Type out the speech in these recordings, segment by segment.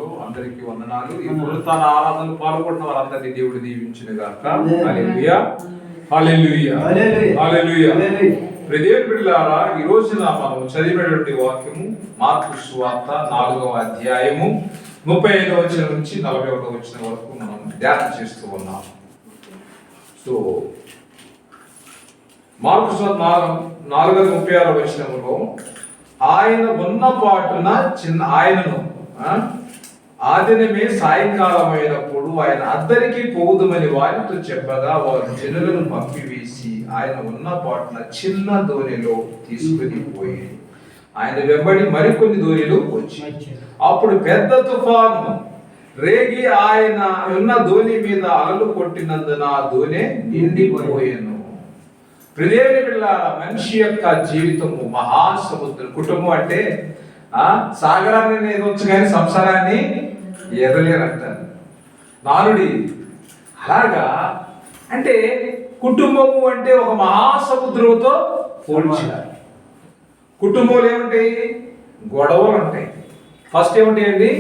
నామములో అందరికీ వందనాలు. ఈ పునరుత్థాన ఆరాధనలో పాల్గొన్న వారందరినీ దేవుడు దీవించును గాక. హల్లెలూయా, హల్లెలూయా, హల్లెలూయా. దేవుని బిడ్డలారా, ఈ రోజున మనం చదివినటువంటి వాక్యము మార్కు సువార్త 4వ అధ్యాయము 35వ వచనం నుంచి 41వ వచనం వరకు మనం ధ్యానం చేస్తూ ఉన్నాం. సో మార్కు సువార్త 4:36 వచనంలో ఆయన ఉన్న పాటున ఆయనను ఆదినమే సాయంకాలం అయినప్పుడు ఆయన అద్దరికి పోదుమని వారితో చెప్పగా వారు జనులను పంపివేసి ఆయన ఉన్న పాటున చిన్న దోణిలో తీసుకుని పోయి ఆయన వెంబడి మరికొన్ని దోణిలు వచ్చి అప్పుడు పెద్ద తుఫాను రేగి ఆయన ఉన్న దోణి మీద అలలు కొట్టినందున ఆ దోణి నిండిపోయాను. దేవుని బిడ్డలారా, మనిషి యొక్క జీవితము మహాసముద్రం. కుటుంబం అంటే సాగరాన్ని ఎదవచ్చు కానీ సంసారాన్ని ఎదలేరంటారు నానుడి. అలాగా అంటే కుటుంబము అంటే ఒక మహాసముద్రంతో పోల్చారు. కుటుంబంలో ఏముంటాయి? గొడవలు ఉంటాయి. ఫస్ట్ ఏముంటాయండి?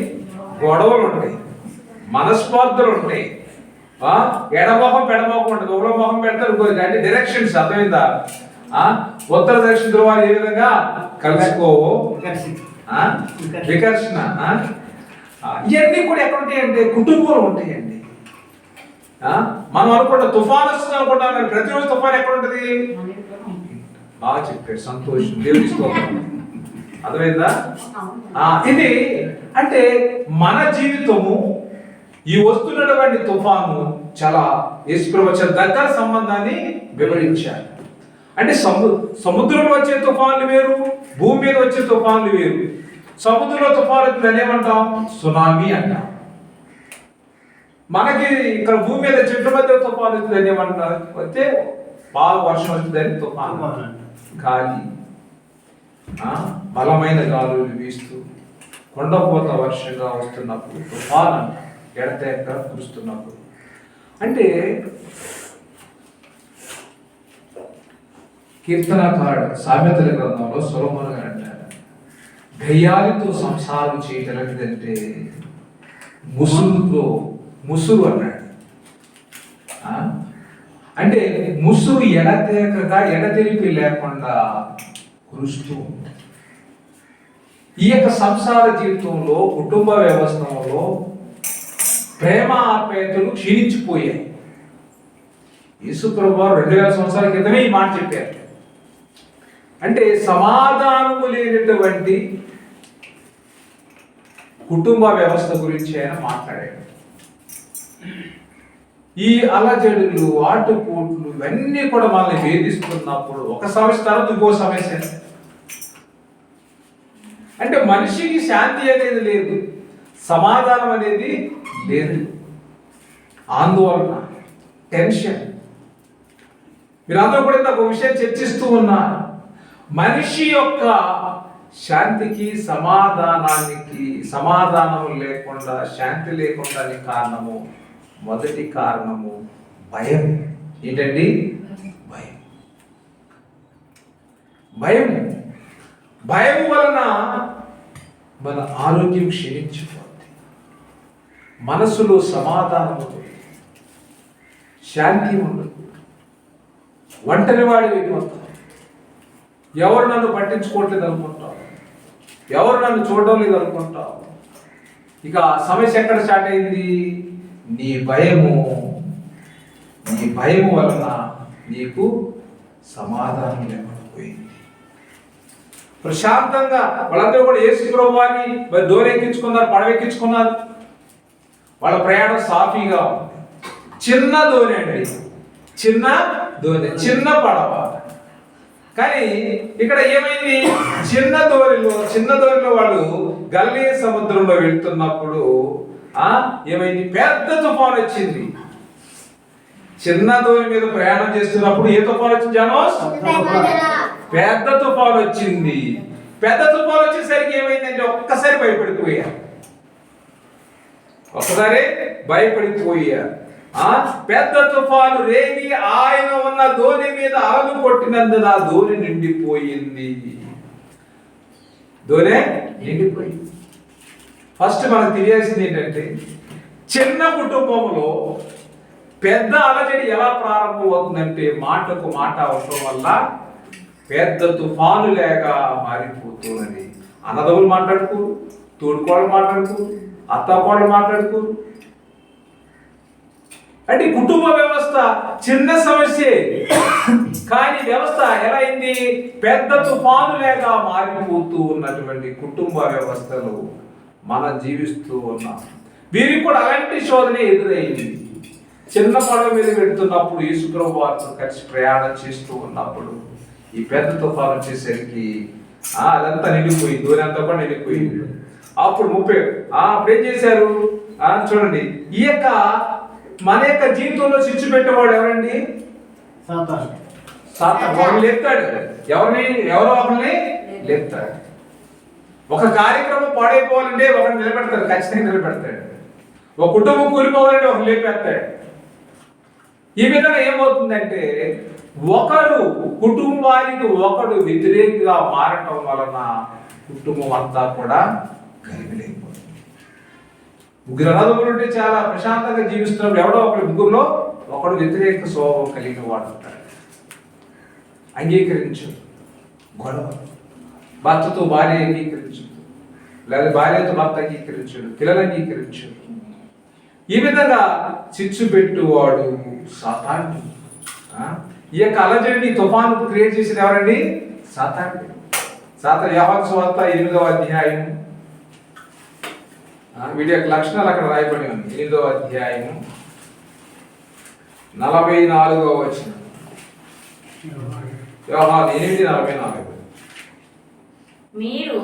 గొడవలు ఉంటాయి, మనస్పార్థలు ఉంటాయి, ఎడమొహం పెడమొహం ఉంటుంది. ఒకరో మొహం పెడతారు, ఇంకోటి అంటే డైరెక్షన్స్. అర్థమైందా? ఉత్తర దక్షిణ ధ్రువాలు ఏ విధంగా కలుసుకోవో వికర్షణ. ఇవన్నీ కూడా ఎక్కడ ఉంటాయండి? కుటుంబంలో ఉంటాయండి. మనం అనుకుంటా తుఫాన్ వస్తుంది అనుకుంటాం, కానీ ప్రతిరోజు తుఫాన్ ఎక్కడ ఉంటుంది? బాగా చెప్పాడు, సంతోషం, దేవుని స్తోత్రం. అర్థమైందా? ఇది అంటే మన జీవితము ఈ వస్తున్నటువంటి తుఫాను చాలా యేసుప్రభు దగ్గర సంబంధాన్ని వివరించారు. అంటే సముద్రంలో వచ్చే తుఫాన్లు వేరు, భూమి మీద వచ్చే తుఫాన్లు వేరు. సముద్రంలో తుఫాను ఏమంటాం? సునామీ అంటాం. మనకి ఇక్కడ భూమి మీద చెట్ల మధ్య తుఫాను వచ్చిందని ఏమంటారు? వస్తే బాగా వర్షం వచ్చిందని తుఫాను. గాలి, బలమైన గాలులు వీస్తూ కొండపోత వర్షంగా వస్తున్నప్పుడు తుఫాను అంటాం. ఎడతెక్క కురుస్తున్నప్పుడు. అంటే కీర్తనకారుడు సామెతల గ్రంథంలో సొలొమోను గారు అంటారు, గయ్యాలితో సంసారం చేయగలిగిదంటే ముసురు అన్నాడు. అంటే ముసురు ఎడతెక్కగా ఎడతెరిపి లేకుండా కురుస్తూ ఉంది. ఈ యొక్క సంసార జీవితంలో, కుటుంబ వ్యవస్థలో ప్రేమ ఆప్యాయతలు క్షీణించిపోయాయి. యేసుప్రభు 2000 సంవత్సరాల క్రితమే ఈ మాట చెప్పారు. అంటే సమాధానము లేనటువంటి కుటుంబ వ్యవస్థ గురించి ఆయన మాట్లాడాడు. ఈ అలజడులు, ఆటుపోట్లు ఇవన్నీ కూడా మనల్ని వేధిస్తున్నప్పుడు ఒక సమస్య తర్వాత ఇంకో సమస్య. అంటే మనిషికి శాంతి అనేది లేదు, సమాధానం అనేది లేదు, ఆందోళన, టెన్షన్. మీరందరూ కూడా ఇంత ఒక విషయం చర్చిస్తూ ఉన్నారు. మనిషి యొక్క శాంతికి, సమాధానం లేకుండా, శాంతి లేకుండా కారణము, మొదటి కారణము భయం. ఏంటండి? భయం. భయం వలన మన ఆరోగ్యం క్షీణించిపోతుంది, మనసులో సమాధానం ఉండదు, శాంతి ఉండదు, ఒంటరి వాడి వెళ్ళిపోతాం. ఎవరు నన్ను పట్టించుకోవట్లేదు అనుకుంటావు, ఎవరు నన్ను చూడడం లేదు అనుకుంటావు. ఇక సమస్య ఎక్కడ స్టార్ట్ అయింది? నీ భయము వలన నీకు సమాధానం లేకుండా పోయింది. ప్రశాంతంగా వాళ్ళందరూ కూడా యేసు ప్రభువాన్ని దోరెక్కించుకున్నారు, పడవెక్కించుకున్నారు. వాళ్ళ ప్రయాణం సాఫీగా ఉంది. చిన్న దోణి అండి, చిన్న పడవ. కానీ ఇక్కడ ఏమైంది? చిన్న దోణిలో వాళ్ళు గల్లీ సముద్రంలో వెళ్తున్నప్పుడు ఏమైంది? పెద్ద తుఫాను వచ్చింది. చిన్న దోణి మీద ప్రయాణం చేస్తున్నప్పుడు ఏ తుఫాను వచ్చింది? పెద్ద తుఫాను వచ్చింది. పెద్ద తుఫాను వచ్చేసరికి ఏమైందంటే ఒక్కసారి భయపడిపోయారు. పెద్ద తుఫాను రేగి ఆయన ఉన్న దోణి మీద అలలు కొట్టినందున ఆ దోణి నిండిపోయింది. ఫస్ట్ మనకు తెలియాల్సింది ఏంటంటే చిన్న కుటుంబంలో పెద్ద అలజడి ఎలా ప్రారంభమవుతుందంటే మాటకు మాట అవసరం వల్ల పెద్ద తుఫాను లేక మారిపోతున్నది. అన్నదమ్ములు మాట్లాడుకోరు, తోడుకోళ్ళు మాట్లాడుకోరు, అత్తకోళ్ళు మాట్లాడుకోరు. అంటే కుటుంబ వ్యవస్థ చిన్న సమస్య, కానీ వ్యవస్థ ఎలా అయింది? పెద్ద తుఫాను లేక మారిపోతూ ఉన్నటువంటి కుటుంబ వ్యవస్థలో మనం జీవిస్తూ ఉన్నాం. వీరికి కూడా అలాంటి శోధన ఎదురైంది. చిన్న పడవ మీద పెడుతున్నప్పుడు యేసుప్రభు వారితో కలిసి ప్రయాణం చేస్తూ ఉన్నప్పుడు ఈ పెద్ద తుఫాను వచ్చేసరికి అదంతా నిండిపోయింది, దూరంతా కూడా నిండిపోయింది. అప్పుడు అప్పుడు ఏం చేశారు చూడండి, ఈ యొక్క మన యొక్క జీవితంలో చిచ్చు పెట్టేవాడు ఎవరండి? సాతాను. వాడు లేపుతాడు, ఎవరో ఒకరిని లేపుతాడు. ఒక కార్యక్రమం పాడైపోవాలంటే ఒకరిని నిలబెడతాడు, ఖచ్చితంగా నిలబెడతాడు. ఒక కుటుంబం కూలిపోవాలంటే ఒకరు లేపేస్తాడు. ఈ విధంగా ఏమవుతుందంటే ఒకడు కుటుంబానికి ఒకడు వ్యతిరేకంగా మారటం వలన కుటుంబం అంతా కూడా కలిగిలేకపోతుంది. ముగ్గురు అన్నదమ్ములు ఉంటే చాలా ప్రశాంతంగా జీవిస్తున్నప్పుడు ఎవడో ఒకటి ముగ్గురులో ఒకడు వ్యతిరేక స్వభావం కలిగిన వాడు ఉంటాడు. అంగీకరించు గొడవ, భర్తతో భార్య అంగీకరించు, లేదా భార్యతో భర్త అంగీకరించు, పిల్లలు అంగీకరించు. ఈ విధంగా చిచ్చు పెట్టువాడు సాతాను. ఈ యొక్క అలజడిని తుఫాను క్రియేట్ చేసిన ఎవరండి? సాతాను. యోహాను సువార్త 8వ అధ్యాయం, వీటి యొక్క లక్షణాలు అక్కడ రాయబడి ఉంది. 8వ అధ్యాయం 44వ వచనం. యోహాను 8:44. మీరు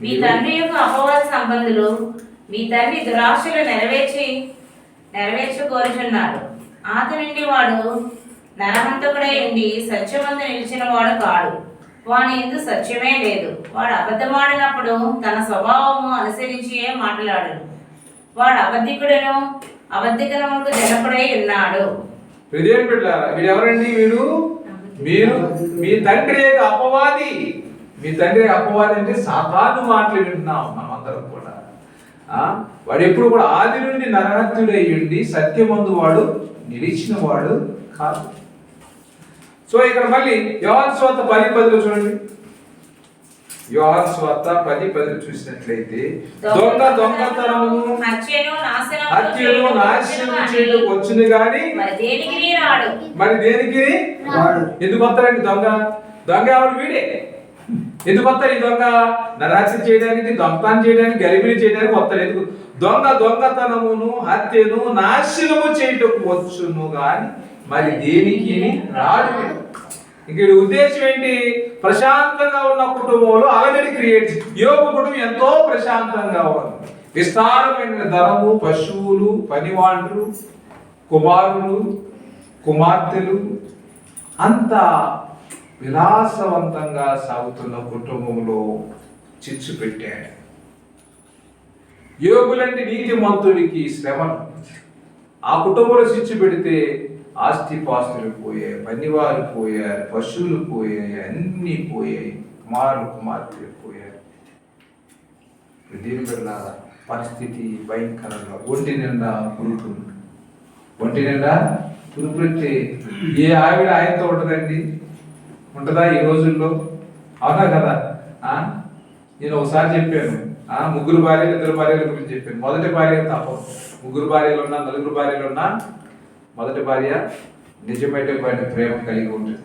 మీ తండ్రి యొక్క అపవాద సంబంధులు, మీ తండ్రి దురాశలు నెరవేర్చుకోరుచున్నారు. ఆది నుండి వాడు నరహంతకుడై ఉండి సత్యమందు నిలిచిన వాడు కాడు, వాని యందు సత్యమే లేదు. వాడు అబద్ధమాడినప్పుడు తన స్వభావము అనుసరించి మాట్లాడను. వాడు అబద్ధికుడను అబద్ధికరములకు జనకుడై ఉన్నాడు. వీడు ఎవరండి? మీరు మీ తండ్రి అపవాది. మీ తండ్రి అపవాది అంటే సాతాను మాటలు వింటున్నాం మనం అందరం కూడా. వాడు ఎప్పుడు కూడా ఆది నుండి నరహత్యుడై ఉండి సత్యమందు వాడు నిలిచిన వాడు కాదు. సో ఇక్కడ మళ్ళీ యోహాను సువార్త 10:10 చూడండి. యోహాను సువార్త 10:10 చూసినట్లయితే దొంగతనము హత్యను నాశనము చేయడానికి వచ్చును గాని మరి దేనికి రాడు. ఎందుకు వస్తారండి దొంగ ఎవరు? వీడే. ఎందుకు వస్తారు ఈ దొంగ? నరహత్య చేయడానికి, దొంగతనం చేయడానికి, గలిబిలి చేయడానికి వస్తాడు. ఎందుకు? దొంగతనమును హత్యను నాశనము చేయటకు వచ్చును గాని మరి దేనికి రాడు. ఇంక ఉద్దేశం ఏంటి? ప్రశాంతంగా ఉన్న కుటుంబంలో అలజడి క్రియేట్. యోబు కుటుంబం ఎంతో ప్రశాంతంగా ఉంది. విస్తారమైన ధనము, పశువులు, పనివాళ్ళు, కుమారులు, కుమార్తెలు, అంత విలాసవంతంగా సాగుతున్న కుటుంబంలో చిచ్చు పెట్టాడు. యోగులంటే నీతిమంతుడికి శ్రమను. ఆ కుటుంబంలో చిచ్చు పెడితే ఆస్తిపాస్తులు పోయాయి, పనివారు పోయారు, పశువులు పోయాయి, అన్నీ పోయాయి, కుమార్తెలు పోయారు. దీని వల్ల పరిస్థితి భయంకరంగా. ఒంటి నిండా పురుగులు. ఏ ఆవిడ ఆయనతో ఉంటుందండి? ఉంటుందా ఈ రోజుల్లో? అవునా కదా? నేను ఒకసారి చెప్పాను, 3 భార్యలు 2 భార్యల గురించి చెప్పాను. మొదటి భార్య తప్పదు. 3 భార్యలు ఉన్నా 4 భార్యలు ఉన్నా మొదటి భార్య నిజమైనటువంటి ప్రేమ కలిగి ఉంటుంది.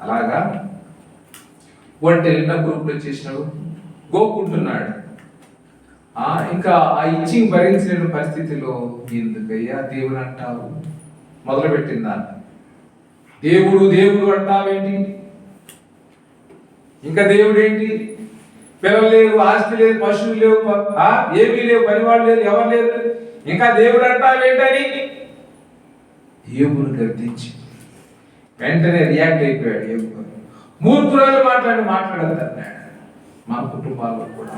అలాగా ఒంటి నిండా పురుగులు చేసినాడు, గోక్కుంటున్నాడు. ఇంకా ఆ ఇచ్చింగ్ భరించిన పరిస్థితిలో ఎందుకయ్యా దేవుడు అంటావు మొదలుపెట్టిందా? దేవుడు అంటావేంటి? ఇంకా దేవుడు ఏంటి? పిల్లలు లేరు, ఆస్తి లేదు, పశువులు లేవు, ఏమీ లేవు, పనివాళ్ళు లేరు, ఎవరు లేరు, ఇంకా దేవుడు అంటావేంటని యోబును గర్దించి వెంటనే రియాక్ట్ అయిపోయాడు. యోబు మూర్ఖురాలు మాట్లాడద్దన్నాడు. మన కుటుంబాల్లో కూడా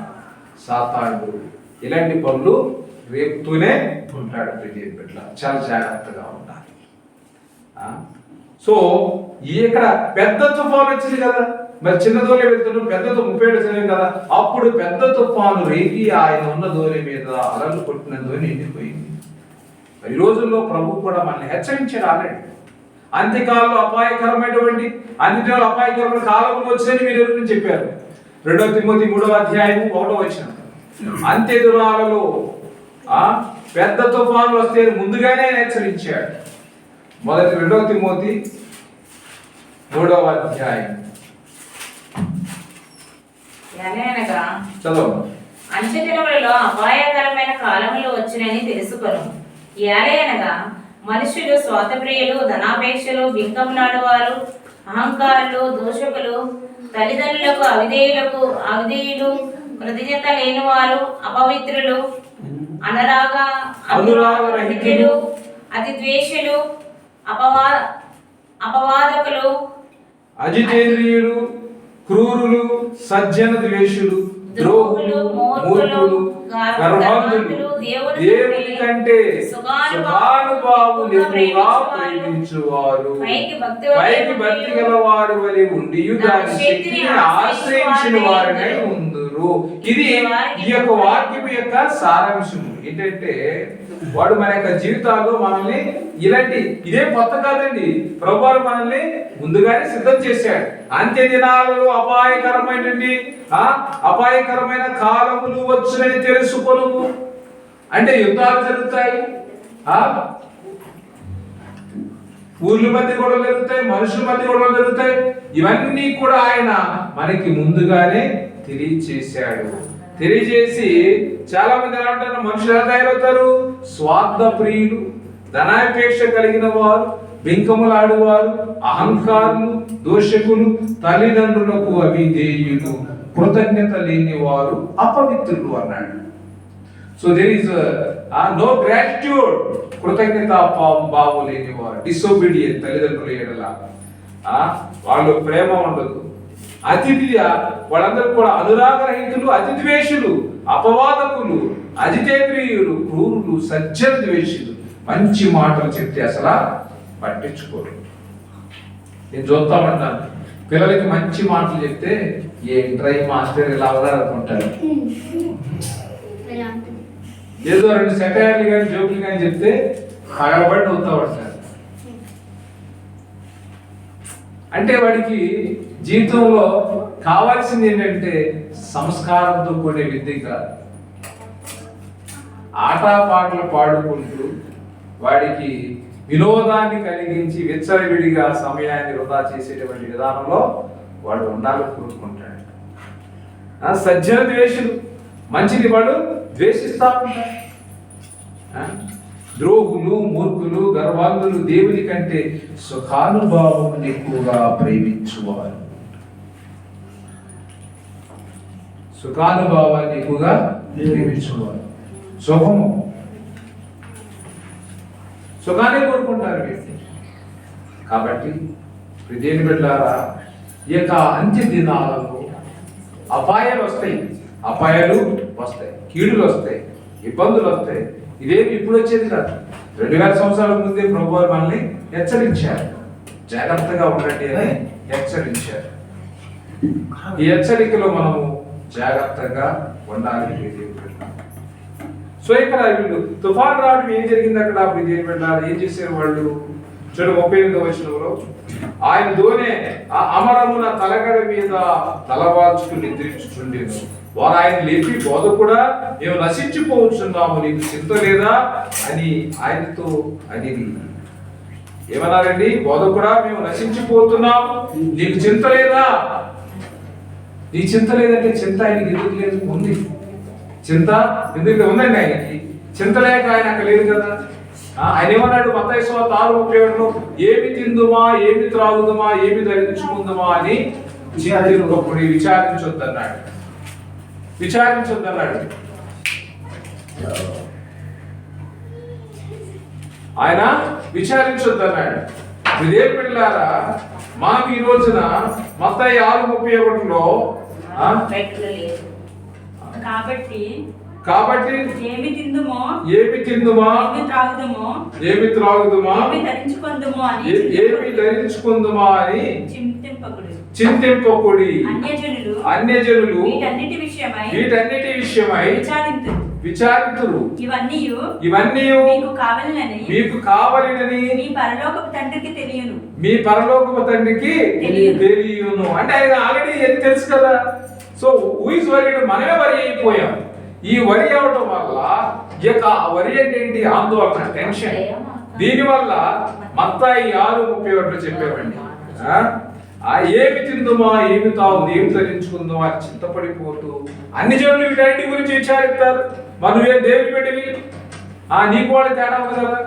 సాతానుడు ఇలాంటి పనులు రేపుతూనే ఉంటాడు. బిడ్డ చాలా జాగ్రత్తగా ఉండాలి. సో ఇక్కడ పెద్ద తుఫాను వచ్చింది కదా, మరి చిన్న దోలే వెళ్తున్నాడు, పెద్ద 37 చదివాం కదా. అప్పుడు పెద్ద తుఫాను రేగి ఆయన ఉన్న దోలె మీద అలలు కొట్టిన దోణి ఎండిపోయింది. ఈ రోజుల్లో ప్రభు కూడా మనల్ని హెచ్చరించారు ఆల్రెడీ. అంత్యకాలంలో అపాయకరమైన కాలంలో వచ్చినని మీరు ఎవరిని చెప్పారు. 2 తిమోతి 3వ అధ్యాయం 1వ వచనం. అంత్య దినాలలో పెద్ద తుఫాను వస్తే ముందుగానే ఆయన హెచ్చరించాడు. 2 తిమోతి 3వ అధ్యాయం చదవండి. అంత్య దినములలో అపాయకరమైన కాలములు వచ్చినని తెలుసుకొను. ఏలయనగా మనుషులు స్వార్థప్రియులు, ధనాపేక్షలు, బింకములాడువారు, అహంకారులు, దోషకులు, తల్లిదండ్రులకు అవిధేయులు, కృతజ్ఞత లేనివారు, అపవిత్రులు, అనురాగరహితులు, అతి ద్వేషులు, అపవాదకులు, అజితేంద్రియులు, క్రూరులు, సజ్జన ద్వేషులు, ద్రోహులు, మూర్ఖులు, గర్వవంతులు, దేవుని కంటే సుఖానుభావులు ఎక్కువగా ప్రేమించువారు, పైకి భక్తి గల వారి వలె ఉండి దాని శక్తిని ఆశ్రయించిన వారినే ఉందురు. ఇది ఈ యొక్క వాక్యం యొక్క సారాంశం ఏంటంటే, వాడు మన యొక్క జీవితాల్లో మనల్ని ఇదే కొత్త కాదండి. ప్రభువు మనల్ని ముందుగానే సిద్ధం చేశాడు. అంత్య దినాలలో అపాయకరమైన కాలములు వచ్చునని తెలుసుకొను. అంటే యుద్ధాలు జరుగుతాయి, ఊర్ల మధ్య గొడవలు జరుగుతాయి, మనుషుల మధ్య గొడవలు జరుగుతాయి. ఇవన్నీ కూడా ఆయన మనకి ముందుగానే తెలియచేశాడు. తెలియజేసి చాలా మంది ఎలా ఉంటారు, మనుషులు ఎలా తయారవుతారు? స్వార్థ ప్రియులు, ధనాపేక్ష కలిగిన వారు, బింకములాడువారు, అహంకారులు, దోషకులు, తల్లిదండ్రులకు అవిధేయులు, కృతజ్ఞత లేని వారు, అపవిత్రులు అన్నాడు. So there is no gratitude, కృతజ్ఞత భావం లేని వారు, డిసోబీడియెంట్, తల్లిదండ్రుల ఎడల వాళ్ళు ప్రేమ ఉండదు. వాళ్ళందరూ కూడా అనురాగరహితులు, అతిద్వేషులు, అపవాదకులు, అజితేంద్రియులు, క్రూరులు, సజ్జన ద్వేషులు. మంచి మాటలు చెప్తే అసలు పట్టించుకోరు. నేను చూస్తామన్నాను, పిల్లలకి మంచి మాటలు చెప్తే ఏంట్రై మాస్టర్ ఇలా అవదారనుకుంటారు. ఏదో 2 సెటైర్లు కానీ జోకులు కానీ చెప్తే పగలబడి అవుతా ఉంటారు. అంటే వాడికి జీవితంలో కావాల్సింది ఏంటంటే సంస్కారంతో కూడే విద్య కాదు. ఆటపాటలు పాడుకుంటూ వాడికి వినోదాన్ని కలిగించి విచ్చలవిడిగా సమయాన్ని వృధా చేసేటువంటి విధానంలో వాడు ఉండాలని కోరుకుంటాడు. సజ్జన ద్వేషులు, మంచిది వాడు ద్వేషిస్తా ఉంటాడు. ద్రోహులు, మూర్ఖులు, గర్వాంధులు, దేవుని కంటే సుఖానుభావం ఎక్కువగా ప్రేమించువారు. సుఖానుభావాన్ని ఎక్కువగా ప్రేమించువారు. సుఖాన్ని కోరుకుంటారు వ్యక్తి. కాబట్టి దేని బిడ్డలారా, ఈ యొక్క అంత్య దినాలలో అపాయాలు వస్తాయి, కీడులు వస్తాయి, ఇబ్బందులు వస్తాయి. ఇదేమి ఇప్పుడు వచ్చేది కాదు. 2000 సంవత్సరాల ముందే ప్రభువు మనల్ని హెచ్చరించారు, జాగ్రత్తగా ఉండండి అని హెచ్చరించారు. ఈ హెచ్చరికలో మనము జాగ్రత్తగా ఉండాలి. సో ఇక్కడ వీళ్ళు తుఫాన్ రావడం ఏం జరిగింది అక్కడ? ఏం చేశారు వాళ్ళు? చూడ 38వ వచనంలో, ఆయన దోనె అమరమున తలగడ మీద తలవాల్చుకుని నిద్రించుచుండెను. వారు ఆయన లేపి, బోధకుడా మేము నశించిపోతున్నాము, నీకు చింత లేదా అని ఆయనతో అనేది. ఏమన్నారండి? బోధకుడా మేము నశించిపోతున్నాము, నీకు చింత లేదా? నీ చింత లేదంటే చింత ఆయనకి ఎందుకు లేదు? ఉంది చింత, ఎందుకు ఉందండి ఆయనకి. చింత లేక ఆయన అక్కడ లేదు కదా. ఆయన ఏమన్నాడు మత్తయి సువార్త 6:37లో, ఏమి తిందుమా, ఏమి త్రాగుదుమా, ఏమి ధరించుకుందుమా అని విచారించొద్దన్నాడు. ఆయన విచారించొద్దన్నాడు. ఇదే పిల్లారా, మనం ఈ రోజున మత్తయి 6:31లో కాబట్టి ఏమి తిందుమా, ఏమి త్రాగుదుమా, ఏమి ధరించుకుందుమా అని చింతింపకుడి. అన్యజనులు వీటన్నిటి విషయమై విచారింతురు. ఇవన్నీ మీకు కావలెనని మీ పరలోకపు తండ్రికి తెలియను. అంటే ఆయన ఆల్రెడీ ఏది తెలుసు కదా. So who is worried? మనమే వరి అయిపోయాం. ఈ వరి అవడం వల్ల ఈ యొక్క వరి అంటే ఏంటి? ఆందోళన, టెన్షన్. దీనివల్ల మత్తాయి 6:31 చెప్పామండి, ఏమి తిందుమా, ఏమి తాగుదు, ఏమి ధరించుకుందో అని చింతపడిపోతూ అన్ని జనులు వీటన్నిటి గురించి విచారిస్తారు. మనవే దేవుని బిడ్డవి, నీకు వాళ్ళ తేడా ఉంది కదా.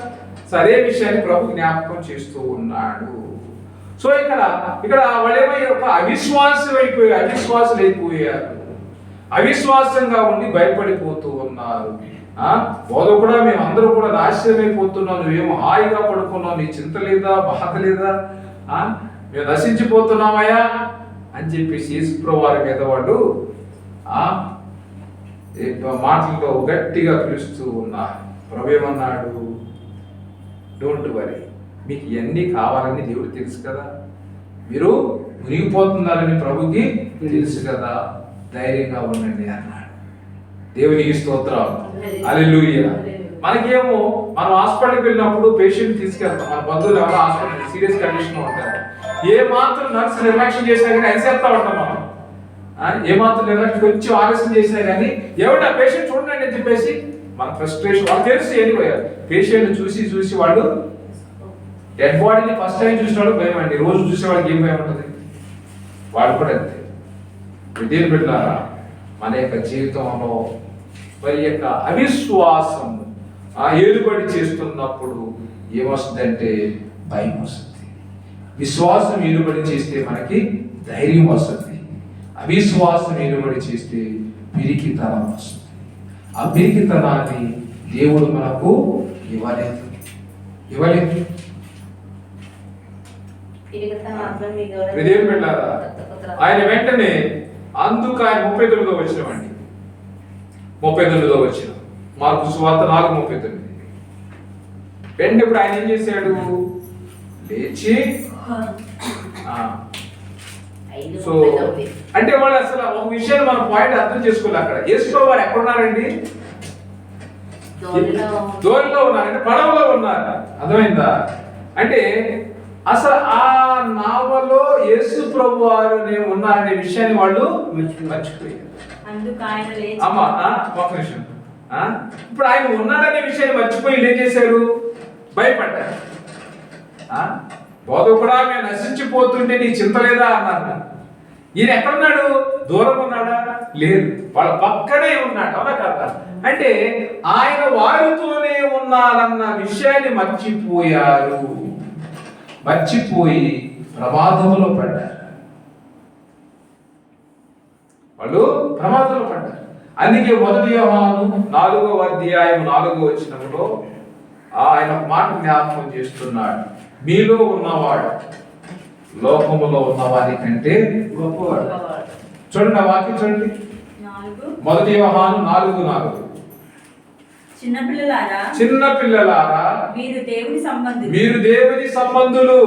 సరే విషయాన్ని ప్రభు జ్ఞాపకం చేస్తూ ఉన్నాడు. సో ఇక్కడ వాళ్ళేమో ఒక అవిశ్వాసులు అయిపోయారు. అవిశ్వాసంగా ఉండి భయపడిపోతూ ఉన్నారు. బోధకుడా, మేము అందరూ కూడా నాశనమైపోతున్నాం, నువ్వేమో హాయిగా పడుకున్నావు, నీ చింత లేదా, బాధ లేదా, మేము నశించిపోతున్నామయ్యా అని చెప్పేసి యేసుప్రభువు వారి మీద వాళ్ళు మాటలతో గట్టిగా పిలుస్తూ ఉన్నారు. ప్రభు ఏమన్నాడు? డోంట్ వరీ, మీకు ఇవన్నీ కావాలని దేవుడు తెలుసు కదా, మీరు మునిగిపోతున్నారని ప్రభుకి తెలుసు కదా, ధైర్యంగా ఉండండి అన్నాడు. దేవునికి స్తోత్రం, హల్లెలూయా. మనకేమో మనం హాస్పిటల్కి వెళ్ళినప్పుడు పేషెంట్ తీసుకెళ్తాం, మన బంధువులు ఎవరో హాస్పిటల్ సీరియస్ కండిషన్ ఉంటారు. ఏ మాత్రం నర్సు నిర్లక్ష్యం చేసినా కానీ అరిసేస్తా ఉంటాం మనం. ఏ మాత్రం నిర్లక్ష్యం, కొంచెం ఆలస్యం చేసినా కానీ ఎవరు పేషెంట్ చూడండి అని చెప్పేసి మన ఫ్రస్ట్రేషన్ వాళ్ళు తెలుసు. వెళ్ళిపోయారు పేషెంట్ చూసి వాళ్ళు డెడ్ బాడీని ఫస్ట్ టైం చూసినాడు భయం అండి, రోజు చూసే వాళ్ళకి ఏం భయం ఉంటుంది? వాళ్ళు కూడా అంతే. విద్యను పెట్టారా, మన యొక్క జీవితంలో మరి యొక్క అవిశ్వాసం ఏలుబడి చేస్తున్నప్పుడు ఏమొస్తుందంటే భయం వస్తుంది. విశ్వాసం ఏలుబడి చేస్తే మనకి ధైర్యం వస్తుంది. అవిశ్వాసం ఏలుబడి చేస్తే పిరికితనం వస్తుంది. ఆ పిరికితనాన్ని దేవుడు మనకు ఇవ్వలేదు. ఆయన వెంటనే అందుకు ఆయన 39వ వచనం అండి, 39వ వచనం మార్కు సువార్త 4:39. వెంటనే ఇప్పుడు ఆయన ఏం చేశాడు? లేచి సో అంటే వాళ్ళు అసలు ఒక విషయాన్ని మనం పాయింట్ అర్థం చేసుకోవాలి. అక్కడ యేసుప్రభువు వారు ఎక్కడున్నారండి? దోణిలో ఉన్నారంటే పడవలో ఉన్నారు. అర్థమైందా? అంటే అసలు ఆ నావలో యేసు ప్రభు వారు ఉన్నారనే విషయాన్ని వాళ్ళు మర్చిపోయారు. అమ్మా ఒక నిమిషం, ఇప్పుడు ఆయన ఉన్నాడనే విషయాన్ని మర్చిపోయి ఏం చేశారు? భయపడ్డారు. బోధకుడా, మేము నశించిపోతుంటే నీ చింత లేదా అన్నారు. ఈయన ఎక్కడున్నాడు? దూరం ఉన్నాడా? లేదు, వాళ్ళ పక్కనే ఉన్నాడు. అవునా కదా? అంటే ఆయన వారితోనే ఉన్నారన్న విషయాన్ని మర్చిపోయి ప్రమాదంలో పడ్డారు. వాళ్ళు ప్రమాదంలో పడ్డారు. అందుకే 1 యోహాను 4వ అధ్యాయం 4వ వచనంలో ఆయన మాట జ్ఞాపకం చేస్తున్నాడు. మీలో ఉన్నవాడు లోకములో ఉన్నవారి కంటే గొప్పవాడు. చూడండి ఆ వాక్యం చూడండి, 1 యోహాను 4:4. చిన్న పిల్లలారా మీరు దేవుని సంబంధులు,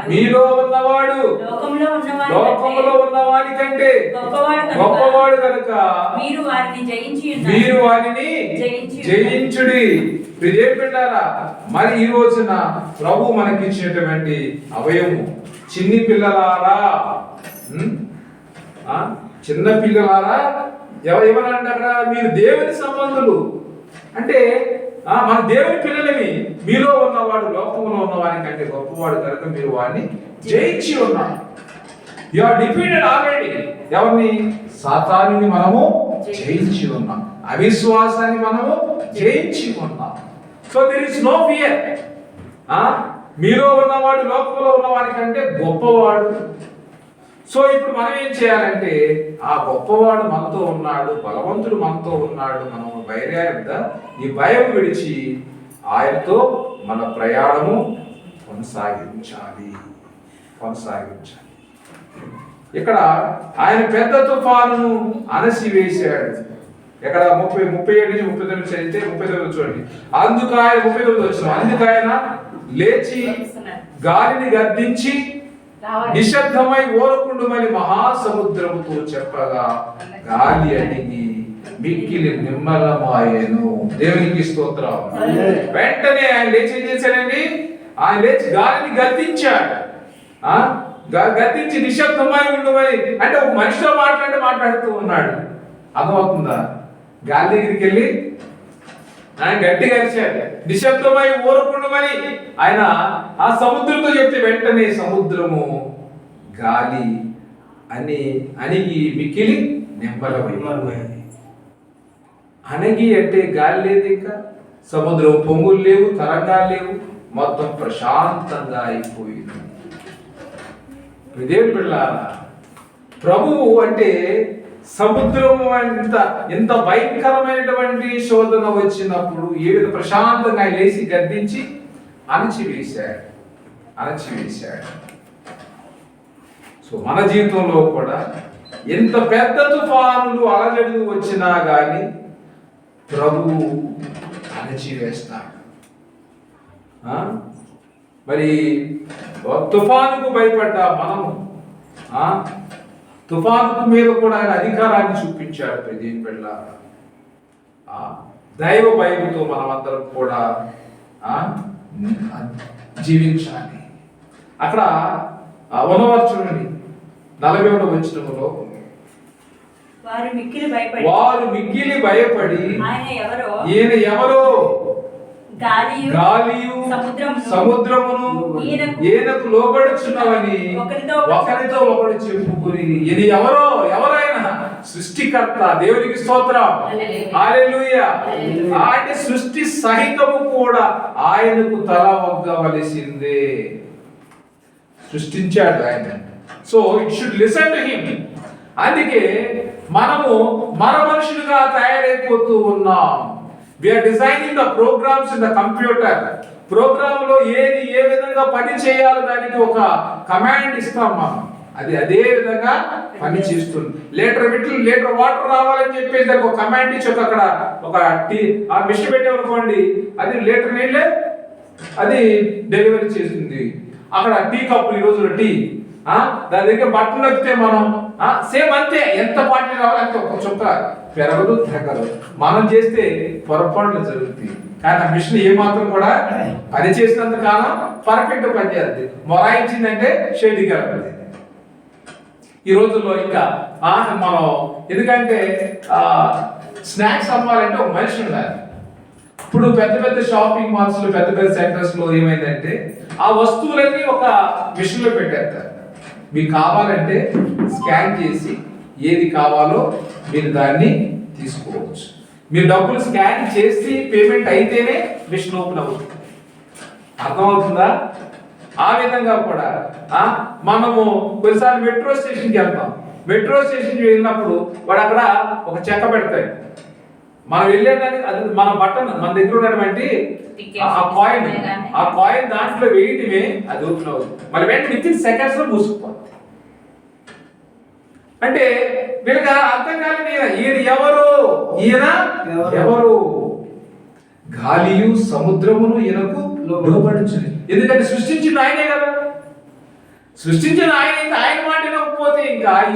మీలో ఉన్నవాడు లోకములో ఉన్నవాడి కంటే గొప్పవాడు కనుక మీరు వారిని జయించుడి. ప్రియపిల్లారా, మరి ఈ రోజున ప్రభు మనకిచ్చినటువంటి అభయము, చిన్న పిల్లలారా ఏమని అంటారా? మీరు దేవుని సంబంధులు అంటే మన దేవుని పిల్లలవి. మీలో ఉన్నవాడు లోకంలో ఉన్నవాడి కంటే గొప్పవాడు కనుక మీరు వాడిని జయించి ఉన్నారు. You are defeated already. ఎవరిని? సాతానుని మనము జయించి ఉన్నాం. అవిశ్వాసాన్ని మనము జయించి ఉన్నాం. So there is no fear. మీలో ఉన్నవాడు లోకంలో ఉన్నవాడి కంటే గొప్పవాడు. సో ఇప్పుడు మనం ఏం చేయాలంటే, ఆ గొప్పవాడు మనతో ఉన్నాడు, బలవంతుడు మనతో ఉన్నాడు, మనం ఈ భయం విడిచి ఆయనతో మన ప్రయాణము కొనసాగించాలి. ఇక్కడ ఆయన పెద్ద తుఫానును అణసివేశాడు. ఇక్కడ 37-39 చదివితే 39 చూడండి. అందుకు ఆయన 39 వచ్చిన అందుకు ఆయన లేచి గాలిని గద్దించి నిశ్శబ్దమై ఓరకుండుమని మహాసముద్రముతో చెప్పగా గాలి అడిగి మిక్కిలి నిమ్మలమాయెను. దేవునికి స్తోత్రం. వెంటనే ఆయన లేచి ఏం చేశాడండి? ఆయన లేచి గాలిని గద్దించాడు. గద్దించి నిశ్శబ్దమై ఉండమని, అంటే ఒక మనిషితో మాట్లాడుతూ ఉన్నాడు. అర్థమవుతుందా? గాలి దగ్గరికి వెళ్ళి ఆయన గట్టిగా అరిచాడు, నిశ్శబ్దమై ఊరకుండమని ఆయన ఆ సముద్రంతో చెప్తే వెంటనే సముద్రము గాలి అణిగి మిక్కిలి నిమ్మలమైంది. అణగి అంటే గాలి లేదు, ఇంకా సముద్రం పొంగులు లేవు, తరంగాలు లేవు, మొత్తం ప్రశాంతంగా అయిపోయింది. దేవుని బిడ్డలారా, ప్రభువు అంటే సముద్రం ఎంత భయంకరమైనటువంటి శోధన వచ్చినప్పుడు ఏ విధంగా ప్రశాంతంగా ఆయన లేచి గద్దించి అణచివేశాడు. సో మన జీవితంలో కూడా ఎంత పెద్ద తుఫానులు అలజడులు వచ్చినా గాని ప్రభువు అణచివేస్తాడు. మరి తుఫానుకు భయపడ్డ మనము తుఫాను మీద కూడా ఆయన అధికారాన్ని చూపించాడు. ప్రతి బిడ్డ దైవ భయంతో మనమందరం కూడా జీవించాలి. అక్కడ ఉన్నవారు చూడండి, 40వ వచనంలో వారు మిక్కిలి భయపడి ఈయన ఎవరో గాలియు సముద్రమును ఈయనకు లోబడుచున్నావని ఒకరితో ఒకడు చెప్పుకుని, ఇది ఎవరైనా సృష్టికర్త. దేవునికి స్తోత్రం. హల్లెలూయా. అంటే సృష్టి సహితము కూడా ఆయనకు తల వంగవలసిందే. సృష్టించాడు ఆయన. So it should listen to him. అందుకే మనము మన మనుషులుగా తయారైపోతూ ఉన్నాం. We are designing the programs in the computer. Program లో ఏది ఏ విధంగా పని చేయాలో దానికి ఒక కమాండ్ ఇస్తాం మనం. అది అదే విధంగా పని చేస్తుంది. లీటర్ వాటర్ రావాలని చెప్పేసి దానికి ఒక కమాండ్ ఇచ్చి అక్కడ ఒక టీ ఆ మిషన్ పెట్టామనుకోండి, అది లీటర్ నీళ్ళే అది డెలివరీ చేస్తుంది. అక్కడ టీ కప్పులు, ఈ రోజులో టీ దాని దగ్గర బట్టలు నొక్కితే మనం సేమ్ అంతే, ఎంత పాటలు రావాలంటే ఒక చుక్క పెరగదు, తగ్గదు. మనం చేస్తే పొరపాట్లు జరుగుతాయి. కానీ ఆ మిషన్ ఏమాత్రం కూడా పని చేసినంత కాలం పర్ఫెక్ట్ పని చేస్తుంది. మొరాయించిందంటే షేడింగ్ కలపదు. ఈ రోజుల్లో ఇంకా మనం ఎందుకంటే స్నాక్స్ అమ్మాలంటే ఒక మనిషి ఉండాలి. ఇప్పుడు పెద్ద పెద్ద షాపింగ్ మాల్స్ లో, పెద్ద పెద్ద సెంటర్స్ లో ఏమైందంటే ఆ వస్తువులన్నీ ఒక మిషన్ లో పెట్టేస్తారు. మీకు కావాలంటే స్కాన్ చేసి ఏది కావాలో మీరు దాన్ని తీసుకోవచ్చు. మీరు డబ్బులు స్కాన్ చేసి పేమెంట్ అయితేనే మిషన్ ఓపెన్ అవుతుంది. అర్థమవుతుందా? ఆ విధంగా కూడా మనము కొన్నిసార్లు మెట్రో స్టేషన్కి వెళ్తాం. మెట్రో స్టేషన్కి వెళ్ళినప్పుడు వాడు అక్కడ ఒక చెక్క పెడతాడు. మనం వెళ్ళేదానికి అది మన బటన్, మన దగ్గర ఉన్నటువంటి ఆ కాయిన్ దాంట్లో వేయటమే అది ఓపెన్ అవుతుంది. మళ్ళీ వెంటనే విత్ ఇన్ సెకండ్స్ లో మూసుకుపోతుంది. అంటే వీళ్ళకి అర్థం కాలేదు, ఈయన ఎవరు గాలియు సముద్రమును ఈయనకు లోబడుచును. ఎందుకంటే సృష్టించిన ఆయనే కదా. సృష్టించిన ఆయన ఇంకా ఆయన మాట వినకపోతే ఇంకా ఈ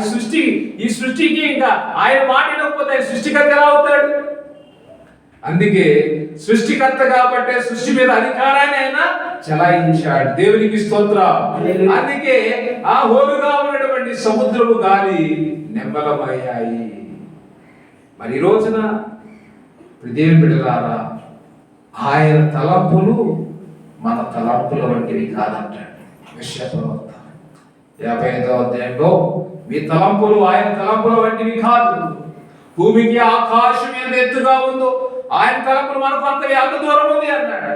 సృష్టికి ఇంకా ఆయన మాట వినకపోతే ఆయన సృష్టికర్త ఎలా అవుతాడు? అందుకే సృష్టికర్త కాబట్టి సృష్టి మీద అధికారాన్ని ఆయన చలాయించాడు. దేవునికి స్తోత్రం. అందుకే ఆ హోరుగా ఉన్నటువంటి సముద్రము గాలి నిమ్మలమయ్యాయి. మరి ఈ రోజున దేవుని బిడ్డలారా, ఆయన తలంపులు మన తలంపుల వంటివి కాదంటాడు యెషయా 55వ అధ్యాయంలో, మీ తలంపులు ఆయన తలంపుల వంటివి కాదు. భూమికి ఆకాశం ఎంత ఎత్తుగా ఉందో ఆయన తలంపులు మనకు అంత దూరం ఉంది అన్నాడు.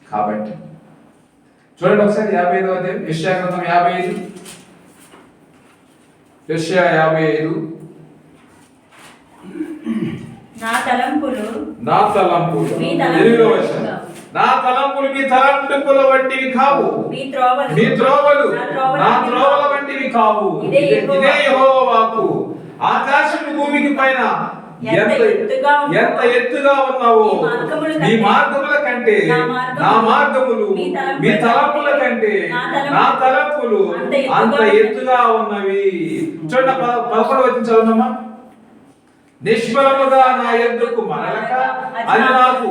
కాబట్టి చూడండి ఒకసారి 55వ అధ్యాయం యెషయా గ్రంథం 55, యెషయా 55. నా తలంపులు నా తలంపులు మీ తలంపుల వంటివి కావు, మీ త్రోవలు నా త్రోవల వంటివి కావు. ఇదే యెహోవా వాక్కు. ఆకాశం భూమికి పైన ఎంత ఎత్తుగా ఉన్నావో నీ మార్గముల కంటే నా మార్గములు మీ తలంపుల కంటే నా తలంపులు అంత ఎత్తుగా ఉన్నవి. చూడండి 11వ వచనం చదవమ్మా. నిష్ఫలముగా నా యొద్దకు మరలక అది నాకు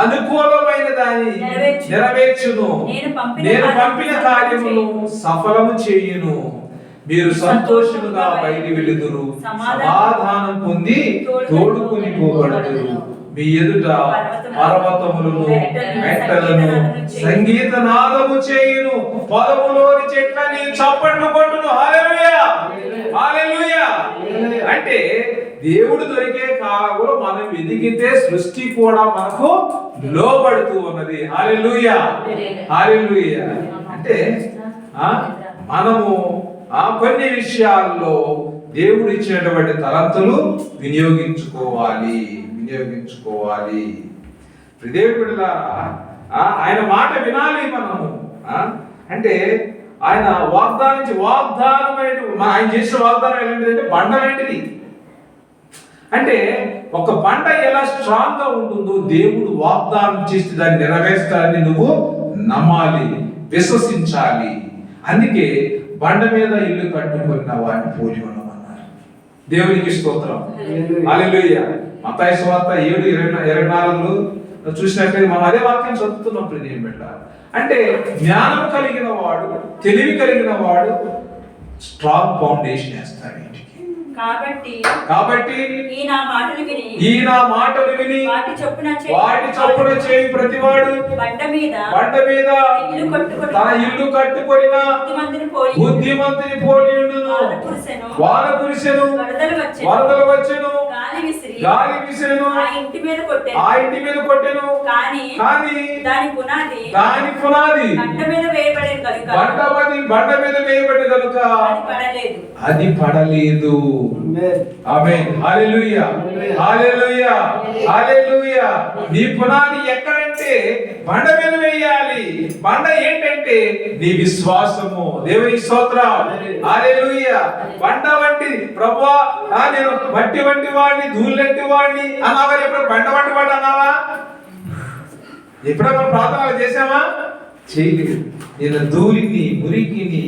అనుకూలమైన దాన్ని నెరవేర్చును. నేను పంపిన కార్యమును సఫలము చేయును. మీరు సంతోషముగా బయటి వెలుదురు, సమాధానం పొంది తోడుకుని పోబడుదురు. మీ ఎదుట పర్వతములను మెట్టలను సంగీత నాదము చేయును. పొలములోని చెట్లని చప్పట్లు కొట్టును. హల్లెలూయా, హల్లెలూయా. అంటే దేవుడు దొరికే కాలంలో మనం ఎదిగితే సృష్టి కూడా మనకు లోబడుతూ ఉన్నది. హల్లెలూయా, హల్లెలూయా. అంటే మనము కొన్ని విషయాల్లో దేవుడు ఇచ్చినటువంటి తలంతులు వినియోగించుకోవాలి. దేవుడి బిడ్డలారా, ఆయన మాట వినాలి మనము. అంటే ఆయన ఆయన చేసిన వాగ్దానం ఏంటంటే బండ లాంటిది. అంటే ఒక బండ ఎలా స్ట్రాంగ్ గా ఉంటుందో దేవుడు వాగ్దానం చేసి దాన్ని నెరవేర్చాలని నువ్వు నమ్మాలి, విశ్వసించాలి. అందుకే బండ మీద ఇల్లు కట్టుకున్న వాడిని పోలి ఉండమన్నారు. దేవునికి స్తోత్రం, హల్లెలూయా. మత్తయి సువార్త 7:24 చూసినట్లయితే మనం అదే వాక్యం చదువుతున్నప్పుడు ఏం పెట్టాలి అంటే జ్ఞానం కలిగిన వాడు, తెలివి కలిగిన వాడు స్ట్రాంగ్ ఫౌండేషన్ వేస్తాడు ఇంటికి. కాబట్టి ఈ నా మాటలు విని వాటి చొప్పున చేయి ప్రతివాడు బండ మీద తన ఇల్లు కట్టుకొనిన బుద్ధిమంతుని పోలి ఉండును. వాన కురిసెను, వరదలు వచ్చెను, గాలి విసిరెను, ఆ ఇంటి మీద కొట్టెను. కానీ దాని పునాది బండ మీద వేయబడి కనుక అది పడలేదు. ఆమేన్, హల్లెలూయా, హల్లెలూయా, హల్లెలూయా. నీ పునాది ఎక్కడంటే బండ మీద వేయాలి. బండ ఏంటంటే నీ విశ్వాసము. దేవుని స్తోత్రం, హల్లెలూయా. బండ వంటి ప్రభువా, నేను మట్టి వంటి వాడిని, ధూళి వంటి వాడిని అన్నావా? ఎప్పుడు బండ వంటి వాడు అన్నావా? ఎప్పుడో మనం ప్రార్థనలు చేసామా? చేయలేదు. నేను ధూళిని, మురికిని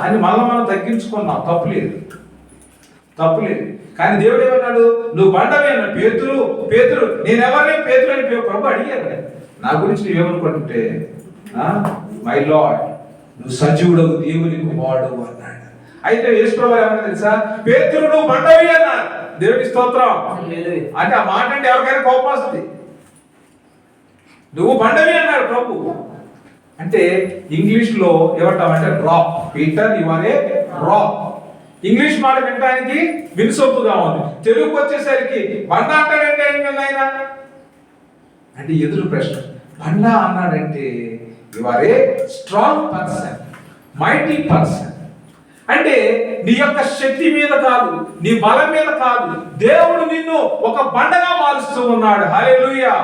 అని మనం తగ్గించుకున్నాం. తప్పులేదు. కానీ దేవుడు ఏమన్నాడు? నువ్వు బండవే అన్నాడు. పేతురు నేనెవరిని? పేతురు అని ప్రభు అడిగారు. నా గురించి నువ్వేమనుకుంటే మై లార్డ్, నువ్వు సజీవుడవు, దేవుని కుమారుడు అన్నాడు. అయితే యేసు ప్రభు ఏమన్నా తెలుసా? పేతురు నువ్వు బండవి అన్నాడు. దేవుని స్తోత్రం. అంటే ఆ మాట అంటే ఎవరికైనా కోపం వస్తుంది. నువ్వు బండవి అన్నాడు ప్రభు. అంటే ఇంగ్లీష్ లో ఏమంటామంటే rock. Peter you are a rock. English మాట వినడానికి వినుసొప్పుగా ఉంది. తెలుగుకి వచ్చేసరికి బండ అంటాడంటే ఆయన అంటే ఎదురు ప్రశ్న. బండ అన్నాడంటే you are a strong person, mighty person. అంటే నీ యొక్క శక్తి మీద కాదు, నీ బలం మీద కాదు, దేవుడు నిన్ను ఒక బండగా మారుస్తూ ఉన్నాడు. హల్లెలూయా.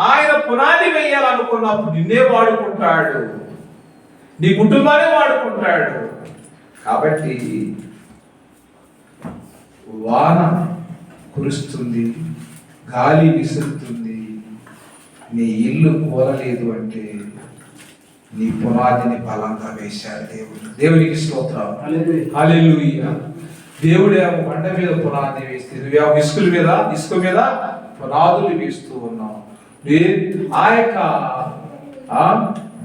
ఆయన పునాది వేయాలనుకున్నప్పుడు నిన్నే వాడుకుంటాడు, నీ కుటుంబాన్ని వాడుకుంటాడు. కాబట్టి వాన కురుస్తుంది, గాలి విసురుతుంది, నీ ఇల్లు కూలలేదు అంటే నీ పునాదిని బలంగా వేశాడు దేవుడు. దేవునికి స్తోత్రం, హల్లెలూయా. దేవుడు బండ మీద పునాది వేస్తే నువ్వు ఇసుక మీద పునాదులు వేస్తూ ఉన్నావు. ఆ యొక్క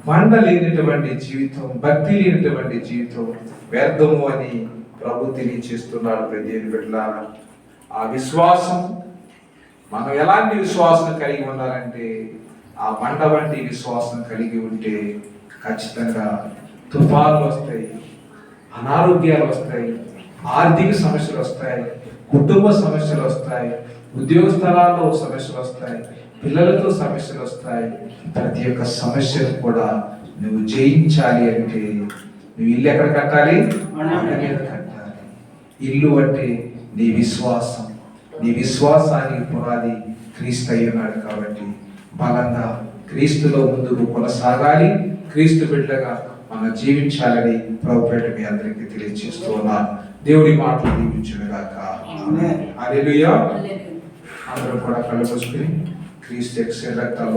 బండ లేనటువంటి జీవితం, భక్తి లేనటువంటి జీవితం వ్యర్థము అని ప్రభు తెలియచేస్తున్నాడు. ప్రతి బిడ్డలారా, ఆ విశ్వాసం, మనం ఎలాంటి విశ్వాసం కలిగి ఉండాలంటే ఆ బండ వంటి విశ్వాసం కలిగి ఉంటే ఖచ్చితంగా తుఫాన్లు వస్తాయి, అనారోగ్యాలు వస్తాయి, ఆర్థిక సమస్యలు వస్తాయి, కుటుంబ సమస్యలు వస్తాయి, ఉద్యోగ స్థలాల్లో సమస్యలు వస్తాయి, పిల్లలతో సమస్యలు వస్తాయి. ప్రతి ఒక్క సమస్యను కూడా నువ్వు జయించాలి అంటే నువ్వు ఇల్లు ఎక్కడ కట్టాలి? బండ మీద కట్టాలి. ఇల్లు అంటే నీ విశ్వాసం. నీ విశ్వాసానికి పునాది క్రీస్తు అయి ఉన్నాడు. కాబట్టి బలంగా క్రీస్తులో ముందుకు కొనసాగాలి. క్రీస్తు బిడ్డగా మనం జీవించాలని ప్రభుపేట మీ అందరికీ తెలియజేస్తూ ఉన్నాను. దేవుడి మాటలు దీవించును గాక. హల్లెలూయా. అందరూ కూడా కళ్ళు మూసుకుని క్రీస్తు రక్తాలు